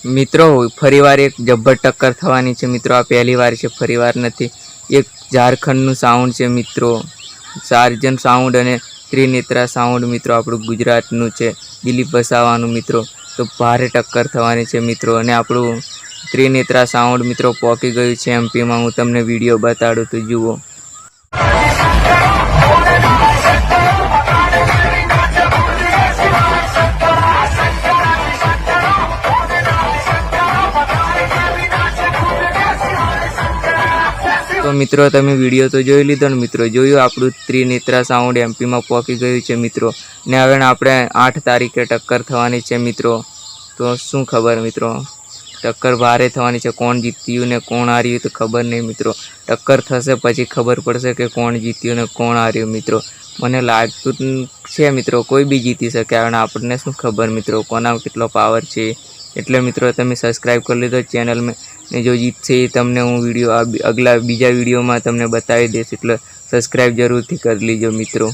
મિત્રો ફરીવાર એક જબ્બર ટક્કર થવાની છે મિત્રો। આ પહેલી વાર છે, ફરીવાર નથી। એક ઝારખંડનું સાઉન્ડ છે મિત્રો, સાર્જન સાઉન્ડ અને ત્રિનેત્રા સાઉન્ડ મિત્રો આપણું ગુજરાતનું છે, દિલીપ વસાવાનું મિત્રો। તો ભારે ટક્કર થવાની છે મિત્રો। અને આપણું ત્રિનેત્રા સાઉન્ડ મિત્રો પહોંચી ગયું છે એમપીમાં। હું તમને વિડીયો બતાડું તો જુઓ। तो मित्रों तमे विडियो तो जोई लीधो ने मित्रों, जोयुं आपणुं त्रिनेत्रा साउंड एमपी में पहुंची गयुं छे मित्रों। ने हवे आपणे 8 तारीखे टक्कर थवानी छे मित्रों। तो शुं खबर मित्रों, टक्कर भारे थवानी छे। कोण जीत्युं ने कोण हार्युं तो खबर नहीं मित्रों। टक्कर थशे पछी खबर पड़शे के कोण जीत्युं ने कोण हार्युं मित्रों। मने लागतुं छे मित्रों कोई भी जीती शके, पण आपणे शुं खबर मित्रों कोना केटलो पावर छे। एटले मित्रों तमे सब्सक्राइब कर लीधो चेनल में, ने जो जीतशे ए तमने हूँ विडियो अगला बीजा विडियो में तमने बतावी दईश, एटले सब्सक्राइब जरूर थी कर लीजो मित्रों।